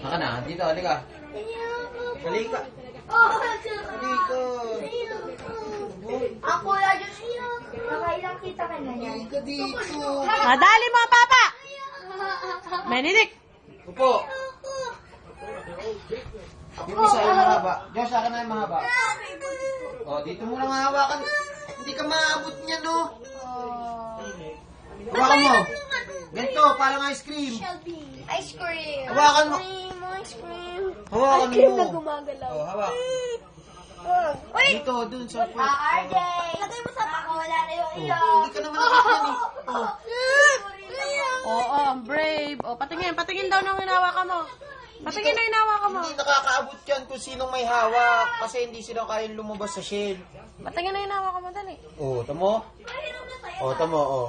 Naka na, dito, halika. Halika. Halika. Ako lang dyan. Nakailang kita ka na yan. Halika dito. Madali mo, Papa! Benedict! Upo. Yung isa yung mahaba. Diyos, akin na yung mahaba. O, dito mo lang hawakan. Hindi ka maabot niya, no? Hawakan mo. Ganito, parang ice cream. Ice cream. Hawakan mo. Ice cream. Hawakan Ice cream mo. na gumagalaw. O, hawak. Uy! Dito, dun sa po. RJ! Lagay mo sa pako. Wala na yung iyo. Hindi ka naman nakikita ni. O. Oo, ang brave. O, patingin daw nung hinawakan mo. Patingin na hinawakan mo. Hindi nakakaabot yan kung sinong may hawak. Kasi hindi sila kayang lumabas sa shell. Patingin na hinawakan mo, dali. O, tamo? O, tamo, o.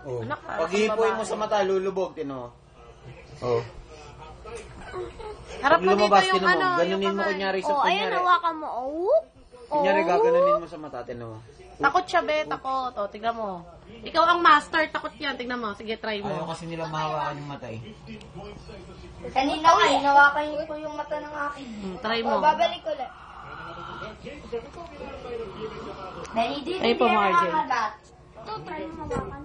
O. Anak, Pag hihipuin mo sa mata, lulubog. Tino. O. Harap mo dito lumabas, yung tinan mo. ano, Ganunin yung mo kamay. kunyari sa Oh, ayun, kunyari. hawakan mo. Oh. Kunyari, gaganunin mo sa mata. Tino mo. Takot siya, be. Takot. O, tignan mo. Ikaw ang master. Takot yan. Tignan mo. Sige, try Ayaw mo. kasi nila mahawakan yung mata eh. Kanina ka, hinawakan ko yung mata ng akin. Try mo. Babalik ko lang. Benedict, Ay po, RJ. Ito, try mo hawakan.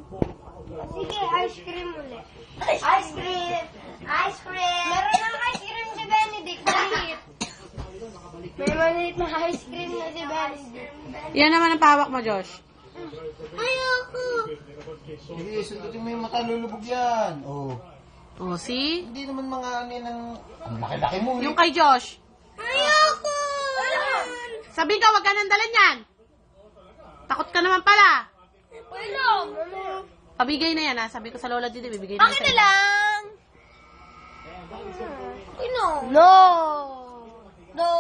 Sige, ice cream ulit. Ice cream! Ice cream! Meron ng ice cream si Benedict. Maliit. May maliit na ice cream na si Benedict. Yan naman ang pahawak mo, Josh. Ayoko! Sige, sundutin mo yung mata, lulubog yan. O. O, see? Hindi naman mga ano ng... Ang laki-laki mo. Yung kay Josh. Ayoko! Sabi ka, wag ka nang dalan yan. Takot ka naman pala. Wala! Pabigay na yan, ha? Sabi ko sa lola dito, bibigay na Akin yan. na lang! No! No! No!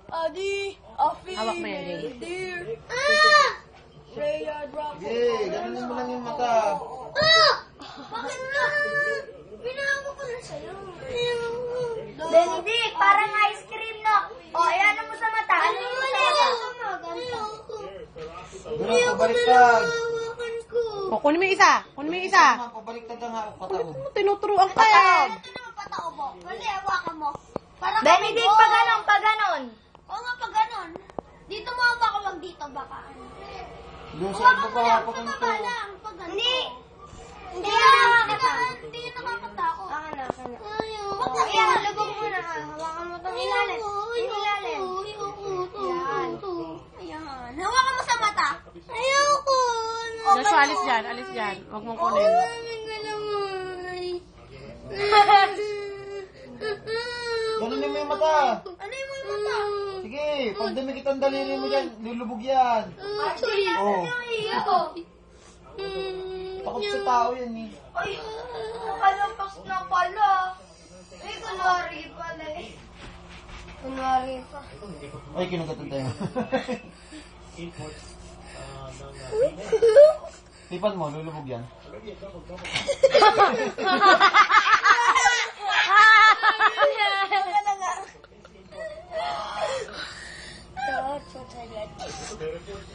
Adi! Afi! Hawak mo yan, Jay. Dear! Ah! Rhea, drop Sige, ganunin mo lang yung mata. Ah! Bakit na? Binago ko na sa'yo. Benedict, parang ice cream na. O, ayan mo sa mata. Ano yung mata? Ganun, pabaliktad. O, kunin mo yung isa. Kunin mo yung isa. Pabaliktad na nga ako katao. Tinuturuan ka yan. Ito naman patao mo. Kasi hawakan mo. Benedict, pag ganon, pag ganon. Oo nga, pag ganon. Dito mo hawakan, wag dito baka. Doon sa iba pa hapakan ito. Hindi. Hindi nakakata. Hindi nakakatakot. Akin na. Ayan, lubog mo na. Hawakan mo itong ilalim. Ilalim. Ayan. Ayan. Hawakan mo sa mata. Ayoko. Joshua, alis dyan. Alis dyan. Huwag mong kunin. Ganunin mo yung mata. Ano yung mata? Sige, pag dumikit ang daliri mo dyan, lulubog yan. Oo. Takot sa tao yan eh. Ay, nakalampas na pala. Ay, kunwari pala eh. Kunwari pa. Ay, kinagatan tayo. Tipan mo, lulubog yan.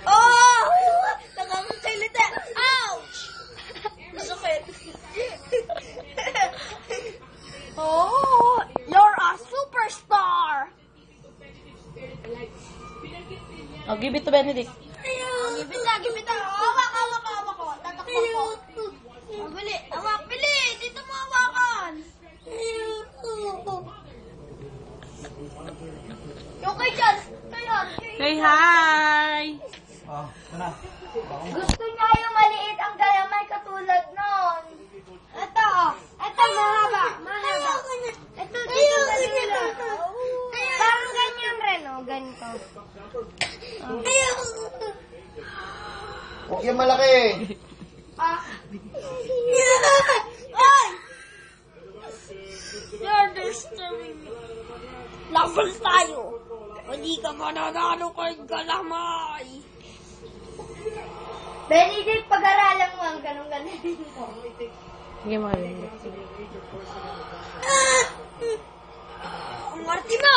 Oh! Nakamusalita. Ouch! Masakit. Oh! You're a superstar! O, give it to Benedict. Gipit na. Hawak ko. Tatakpan ko. Bili. Hawak, bili. Dito mo hawakan. Yung kay John. Say hi! Ah, ito na. Gusto niya yung maliit ang galamay katulad nun. Ito, mahaba. Ito, dito. Parang ganyan rin, oh. Ganito. Huwag yung malaki. Ay! You're disturbing me. Laban tayo. Hindi ka mananalo kay galamay. Benedict, pag-aralan mo ang ganun-ganun. Sige mo, Benedict. Ang marti mo!